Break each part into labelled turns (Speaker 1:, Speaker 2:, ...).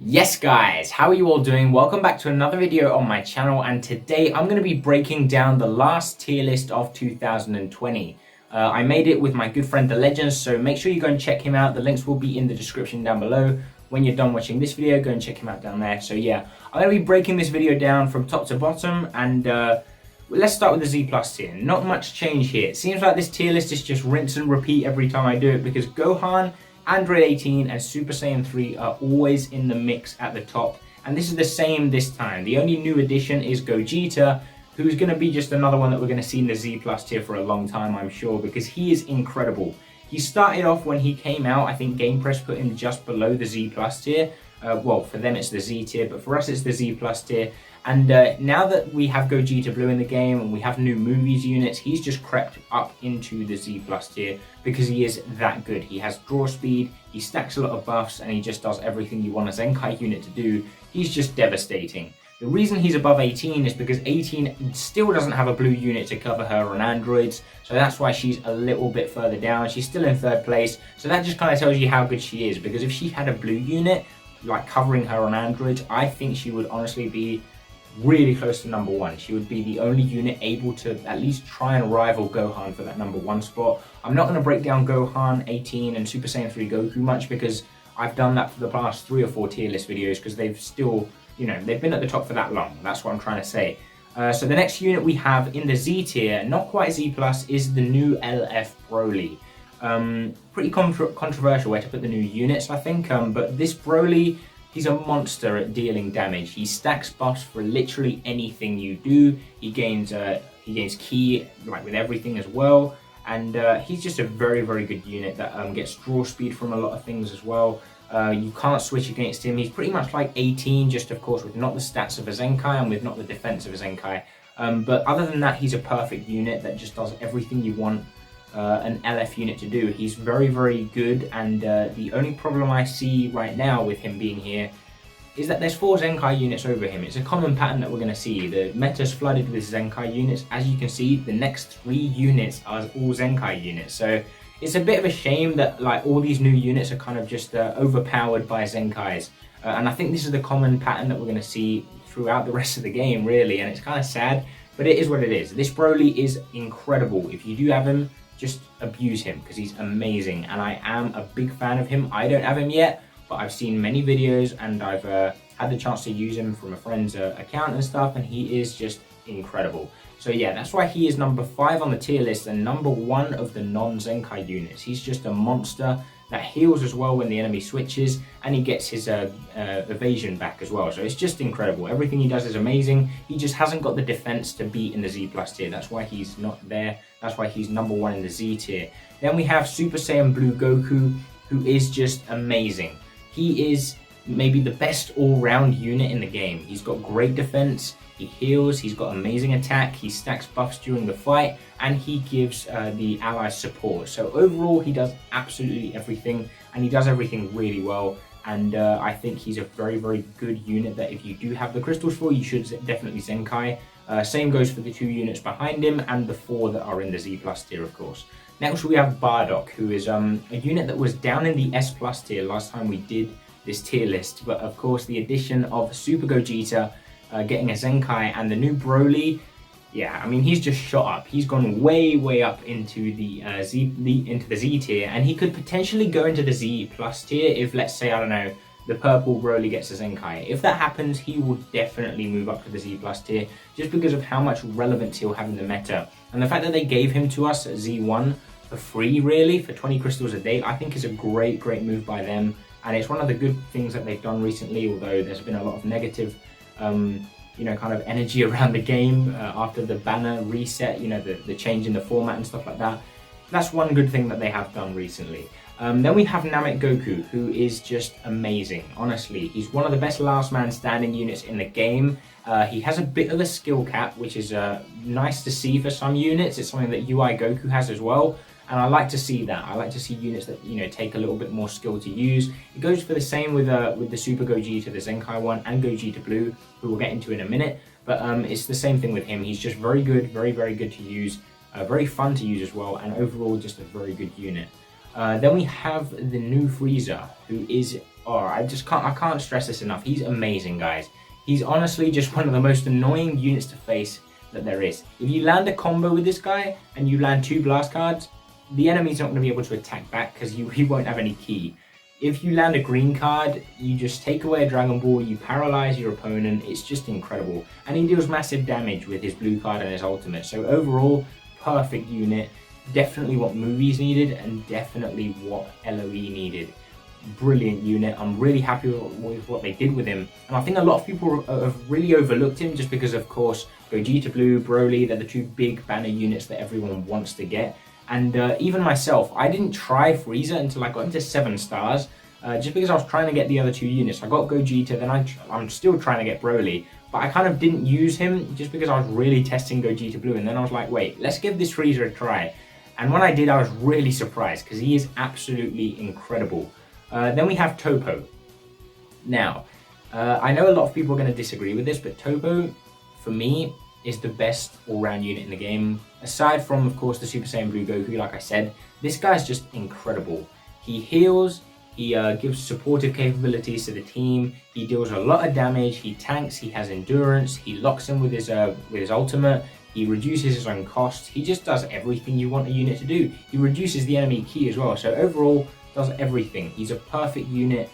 Speaker 1: Yes guys, how are you all doing? Welcome back to another video on my channel, and today I'm going to be breaking down the last tier list of 2020. I made it with my good friend The Legends, so make sure you go and check him out. The links will be in the description down below. When you're done watching this video, go and check him out down there. So yeah, I'm going to be breaking this video down from top to bottom, and let's start with the Z Plus tier. Not much change here. It seems like this tier list is just rinse and repeat every time I do it, because Gohan, Android 18 and Super Saiyan 3 are always in the mix at the top, and this is the same this time. The only new addition is Gogeta, who's going to be just another one that we're going to see in the Z Plus tier for a long time, I'm sure, because he is incredible. He started off when he came out, I think Game Press put him just below the Z Plus tier. Well, for them it's the Z tier, but for us it's the Z Plus tier. And now that we have Gogeta Blue in the game and we have new movies units, he's just crept up into the Z Plus tier because he is that good. He has draw speed, he stacks a lot of buffs, and he just does everything you want a Zenkai unit to do. He's just devastating. The reason he's above 18 is because 18 still doesn't have a blue unit to cover her on androids, so that's why she's a little bit further down. She's still in third place, so that just kind of tells you how good she is, because if she had a blue unit like covering her on androids, I think she would honestly be really close to number one. She would be the only unit able to at least try and rival Gohan for that number one spot. I'm not going to break down Gohan, 18 and Super Saiyan 3 Goku much, because I've done that for the past 3 or 4 tier list videos, because they've still, they've been at the top for that long. That's what I'm trying to say. So the next unit we have in the Z tier, not quite Z plus, is the new LF Broly. Pretty controversial where to put the new units, I think, but this Broly, he's a monster at dealing damage. He stacks buffs for literally anything you do. He gains ki like with everything as well, and he's just a very, very good unit that gets draw speed from a lot of things as well. You can't switch against him. He's pretty much like 18, just of course with not the stats of a Zenkai and with not the defense of a Zenkai. But other than that, he's a perfect unit that just does everything you want an LF unit to do. He's very, very good, and the only problem I see right now with him being here is that there's 4 Zenkai units over him. It's a common pattern that we're going to see. The meta's flooded with Zenkai units. As you can see, the next 3 units are all Zenkai units. So it's a bit of a shame that like all these new units are kind of just overpowered by Zenkais. And I think this is the common pattern that we're going to see throughout the rest of the game, really. And it's kind of sad, but it is what it is. This Broly is incredible. If you do have him, just abuse him, because he's amazing, and I am a big fan of him. I don't have him yet, but I've seen many videos, and I've had the chance to use him from a friend's account and stuff, and he is just incredible. So yeah, that's why he is number 5 on the tier list and number 1 of the non-Zenkai units. He's just a monster that heals as well when the enemy switches, and he gets his evasion back as well. So it's just incredible. Everything he does is amazing. He just hasn't got the defense to beat in the Z Plus tier. That's why he's not there. That's why he's number 1 in the Z tier. Then we have Super Saiyan Blue Goku, who is just amazing. He is maybe the best all-round unit in the game. He's got great defense, he heals, he's got amazing attack, he stacks buffs during the fight, and he gives the allies support. So overall, he does absolutely everything, and he does everything really well. And I think he's a very, very good unit that if you do have the crystals for, you should definitely Zenkai. Same goes for the 2 units behind him and the 4 that are in the Z Plus tier, of course. Next we have Bardock, who is a unit that was down in the S Plus tier last time we did this tier list, but of course the addition of Super Gogeta getting a Zenkai and the new Broly, yeah, I mean, he's just shot up. He's gone way, way up into the Z tier, and he could potentially go into the Z Plus tier if, let's say, I don't know, the purple Broly gets a Zenkai. If that happens, he will definitely move up to the Z Plus tier, just because of how much relevance he'll have in the meta. And the fact that they gave him to us at Z1 for free, really, for 20 crystals a day, I think is a great, great move by them. And it's one of the good things that they've done recently, although there's been a lot of negative kind of energy around the game after the banner reset, the change in the format and stuff like that. That's one good thing that they have done recently. Then we have Namek Goku, who is just amazing. Honestly, he's one of the best last man standing units in the game. He has a bit of a skill cap, which is nice to see for some units. It's something that UI Goku has as well. And I like to see that. I like to see units that take a little bit more skill to use. It goes for the same with the Super Gogeta, the Zenkai one, and Gogeta Blue, who we'll get into in a minute. But it's the same thing with him. He's just very good, very, very good to use, very fun to use as well, and overall just a very good unit. Then we have the new Frieza, who is I can't stress this enough. He's amazing, guys. He's honestly just one of the most annoying units to face that there is. If you land a combo with this guy and you land 2 blast cards, the enemy's not going to be able to attack back because he won't have any ki. If you land a green card, you just take away a Dragon Ball, you paralyze your opponent. It's just incredible. And he deals massive damage with his blue card and his ultimate. So overall, perfect unit. Definitely what movies needed and definitely what LOE needed. Brilliant unit. I'm really happy with what they did with him. And I think a lot of people have really overlooked him just because, of course, Gogeta Blue, Broly, they're the 2 big banner units that everyone wants to get. And even myself, I didn't try Frieza until I got into 7 stars, just because I was trying to get the other 2 units. I got Gogeta, then I'm still trying to get Broly, but I kind of didn't use him just because I was really testing Gogeta Blue, and then I was like, wait, let's give this Frieza a try. And when I did, I was really surprised, because he is absolutely incredible. Then we have Toppo. Now, I know a lot of people are going to disagree with this, but Toppo, for me, is the best all-round unit in the game. Aside from, of course, the Super Saiyan Blue Goku, like I said, this guy's just incredible. He heals, he gives supportive capabilities to the team, he deals a lot of damage, he tanks, he has endurance, he locks him with his ultimate, he reduces his own cost, he just does everything you want a unit to do. He reduces the enemy ki as well, so overall, does everything. He's a perfect unit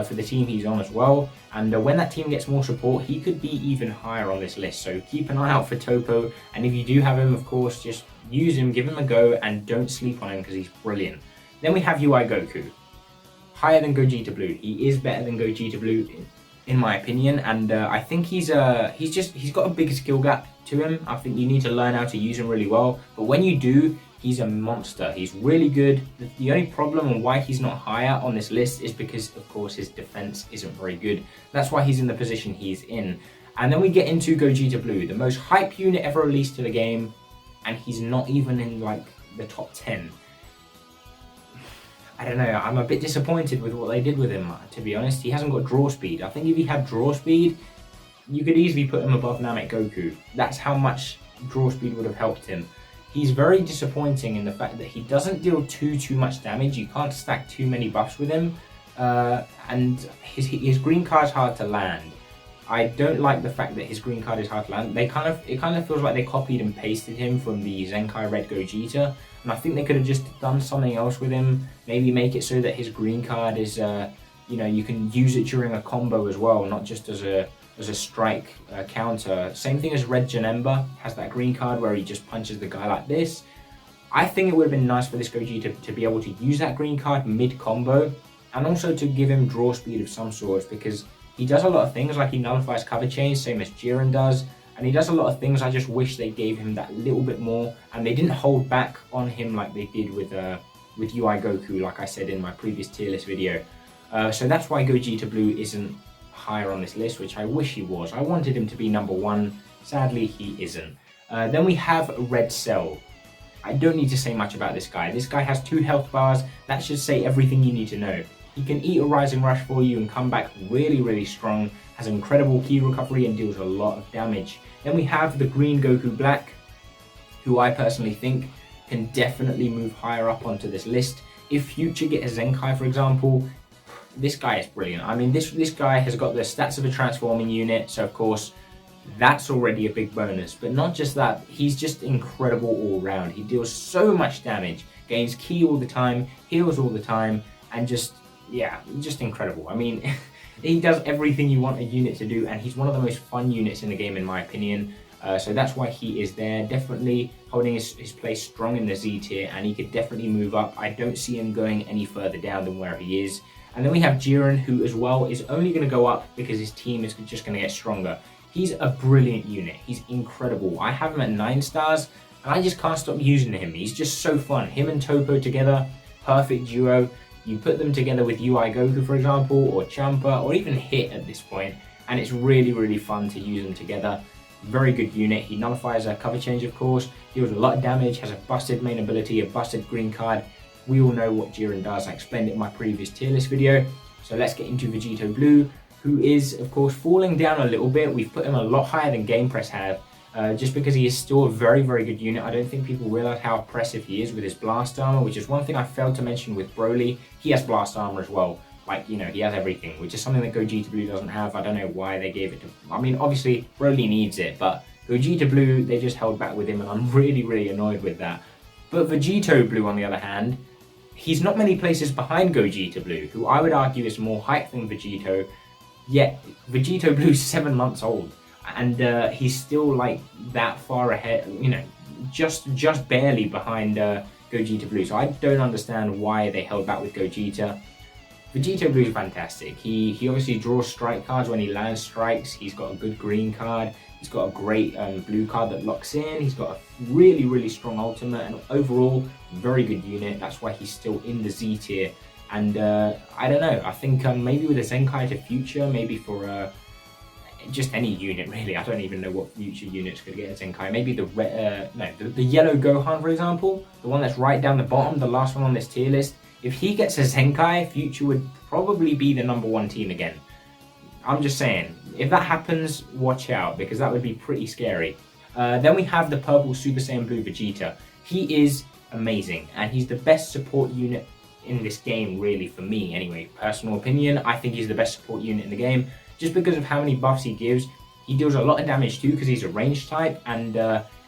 Speaker 1: for the team he's on as well, and when that team gets more support, he could be even higher on this list. So keep an eye out for Toppo, and if you do have him, of course, just use him, give him a go, and don't sleep on him because he's brilliant. Then we have UI Goku, higher than Gogeta Blue. He is better than Gogeta Blue in my opinion, and I think he's got a bigger skill gap to him. I think you need to learn how to use him really well, but when you do, he's a monster. He's really good. The only problem and why he's not higher on this list is because, of course, his defense isn't very good. That's why he's in the position he's in. And then we get into Gogeta Blue, the most hype unit ever released to the game, and he's not even in like the top 10. I don't know, I'm a bit disappointed with what they did with him, to be honest. He hasn't got draw speed. I think if he had draw speed, you could easily put him above Namek Goku. That's how much draw speed would have helped him. He's very disappointing in the fact that he doesn't deal too much damage. You can't stack too many buffs with him, and his green card's hard to land. I don't like the fact that his green card is hard to land. It kind of feels like they copied and pasted him from the Zenkai Red Gogeta, and I think they could have just done something else with him. Maybe make it so that his green card is, you can use it during a combo as well, not just as a strike counter. Same thing as Red Janemba, has that green card where he just punches the guy like this. I think it would have been nice for this Gogeta to be able to use that green card mid-combo, and also to give him draw speed of some sort, because he does a lot of things, like he nullifies cover chains, same as Jiren does, and he does a lot of things. I just wish they gave him that little bit more, and they didn't hold back on him like they did with UI Goku, like I said in my previous tier list video. So that's why Gogeta Blue isn't higher on this list, which I wish he was. I wanted him to be number 1. Sadly, he isn't. Then we have Red Cell. I don't need to say much about this guy. This guy has 2 health bars. That should say everything you need to know. He can eat a Rising Rush for you and come back really strong, has incredible ki recovery and deals a lot of damage. Then we have the Green Goku Black, who I personally think can definitely move higher up onto this list. If Future gets a Zenkai, for example, this guy is brilliant. I mean, this guy has got the stats of a transforming unit, so of course, that's already a big bonus. But not just that, he's just incredible all round. He deals so much damage, gains ki all the time, heals all the time, and just incredible. I mean, he does everything you want a unit to do, and he's one of the most fun units in the game, in my opinion. So that's why he is there, definitely holding his place strong in the Z tier, and he could definitely move up. I don't see him going any further down than where he is. And then we have Jiren, who as well is only going to go up because his team is just going to get stronger. He's a brilliant unit. He's incredible. I have him at 9 stars, and I just can't stop using him. He's just so fun. Him and Toppo together, perfect duo. You put them together with UI Goku, for example, or Champa, or even Hit at this point, and it's really fun to use them together. Very good unit. He nullifies a cover change, of course, deals a lot of damage, has a busted main ability, a busted green card. We all know what Jiren does. I explained it in my previous tier list video. So let's get into Vegeta Blue, who is, of course, falling down a little bit. We've put him a lot higher than Game Press have, just because he is still a very good unit. I don't think people realize how impressive he is with his blast armor, which is one thing I failed to mention with Broly. He has blast armor as well. like, you know, he has everything, which is something that Gogeta Blue doesn't have. I don't know why they gave it to, I mean, obviously Broly needs it, but Gogeta Blue, they just held back with him, and I'm really annoyed with that. But Vegeta Blue, on the other hand, he's not many places behind Gogeta Blue, who I would argue is more hype than Vegito, yet Vegeta Blue's 7 months old, and he's still like that far ahead, you know, just barely behind Gogeta Blue. So I don't understand why they held back with Gogeta. Vegeta Blue is fantastic. He obviously draws strike cards when he lands strikes. He's got a good green card. He's got a great blue card that locks in. He's got a really strong ultimate, and overall, very good unit. That's why he's still in the Z tier. And I don't know, I think maybe with a Zenkai to future, maybe for just any unit really. I don't even know what future units could get a Zenkai. Maybe the yellow Gohan, for example, the one that's right down the bottom, the last one on this tier list. If he gets a Zenkai, Future would probably be the #1 team again. I'm just saying, if that happens, watch out, because that would be pretty scary. Then we have the purple Super Saiyan Blue Vegeta. He is amazing, and he's the best support unit in this game, really, for me anyway. Personal opinion, I think he's the best support unit in the game, just because of how many buffs he gives. He deals a lot of damage too, because he's a ranged type, and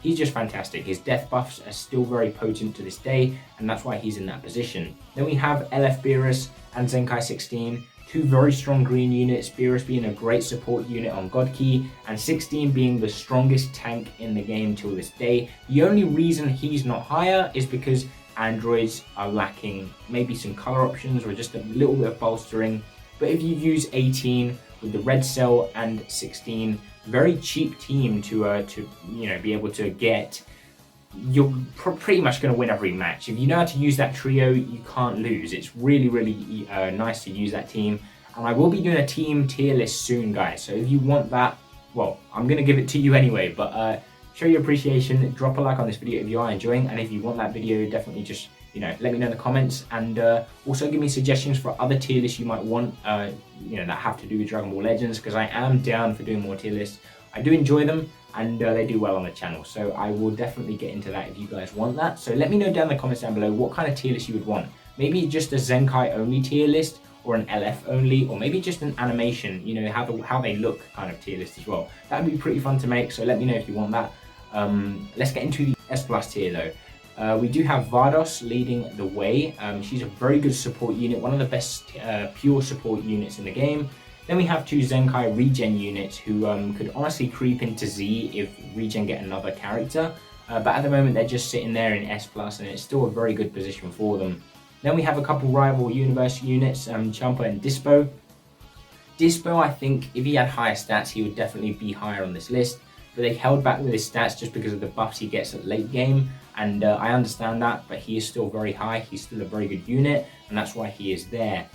Speaker 1: he's just fantastic. His death buffs are still very potent to this day, and that's why he's in that position. Then we have LF Beerus and Zenkai 16, two very strong green units, Beerus being a great support unit on God Key, and 16 being the strongest tank in the game till this day. The only reason he's not higher is because androids are lacking maybe some color options or just a little bit of bolstering. But if you use 18 with the red cell and 16, very cheap team to you know, be able to get, you're pretty much going to win every match. If you know how to use that trio, you can't lose. It's really nice to use that team. And I will be doing a team tier list soon, guys. So if you want that, well, I'm going to give it to you anyway. But show your appreciation, drop a like on this video if you are enjoying. And if you want that video, definitely just, you know, let me know in the comments. And also give me suggestions for other tier lists you might want, you know, that have to do with Dragon Ball Legends. Because I am down for doing more tier lists. I do enjoy them, and they do well on the channel, so I will definitely get into that if you guys want that. So let me know down in the comments down below what kind of tier list you would want. Maybe just a Zenkai only tier list, or an LF only, or maybe just an animation, you know, how they look kind of tier list as well. That would be pretty fun to make, so let me know if you want that. Let's get into the S+ tier though. We do have Vados leading the way. She's a very good support unit, one of the best pure support units in the game. Then we have two Zenkai regen units who could honestly creep into Z if regen get another character. But at the moment they're just sitting there in S+, and it's still a very good position for them. Then we have a couple rival universe units, Champa and Dispo. Dispo, I think if he had higher stats, he would definitely be higher on this list. But they held back with his stats just because of the buffs he gets at late game. And I understand that, but he is still very high. He's still a very good unit, and that's why he is there.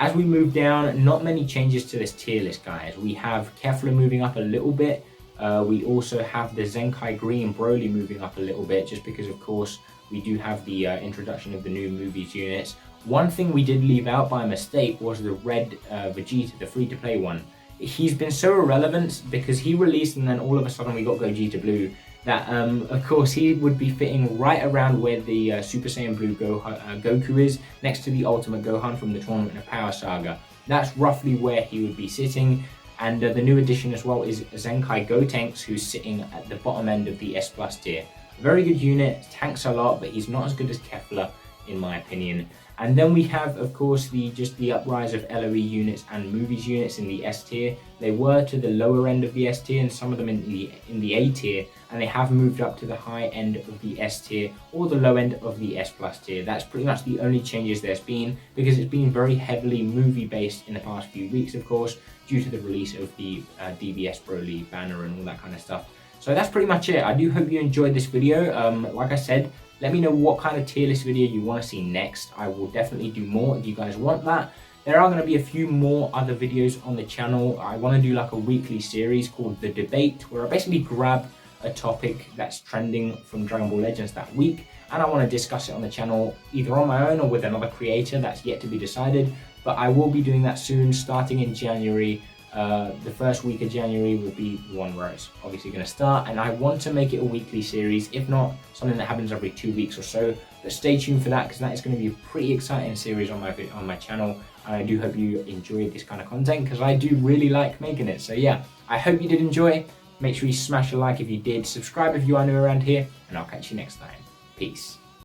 Speaker 1: As we move down, not many changes to this tier list, guys. We have Kefla moving up a little bit. We also have the Zenkai Green Broly moving up a little bit, just because, of course, we do have the introduction of the new movies units. One thing we did leave out by mistake was the red Vegeta, the free-to-play one. He's been so irrelevant because he released and then all of a sudden we got Gogeta Blue, that of course he would be fitting right around where the Super Saiyan Blue Goku is, next to the Ultimate Gohan from the Tournament of Power Saga. That's roughly where he would be sitting. And the new addition as well is Zenkai Gotenks, who's sitting at the bottom end of the S+ tier. Very good unit, tanks a lot, but he's not as good as Kefla in my opinion. And then we have, of course, the uprise of LOE units and movies units in the S tier. They were to the lower end of the S tier and some of them in the A tier, and they have moved up to the high end of the S tier or the low end of the S+ tier. That's pretty much the only changes there's been, because it's been very heavily movie based in the past few weeks, of course, due to the release of the DBS Broly banner and all that kind of stuff. So that's pretty much it. I do hope you enjoyed this video. Like I said, let me know what kind of tier list video you want to see next. I will definitely do more if you guys want that. There are going to be a few more other videos on the channel. I want to do like a weekly series called The Debate, where I basically grab a topic that's trending from Dragon Ball Legends that week, and I want to discuss it on the channel either on my own or with another creator. That's yet to be decided, but I will be doing that soon, starting in January. The first week of January will be the one where it's obviously going to start, and I want to make it a weekly series, if not something that happens every 2 weeks or so. But stay tuned for that, because that is going to be a pretty exciting series on my channel. And I do hope you enjoyed this kind of content because I do really like making it. So yeah, I hope you did enjoy. Make sure you smash a like if you did, subscribe if you are new around here, and I'll catch you next time. Peace.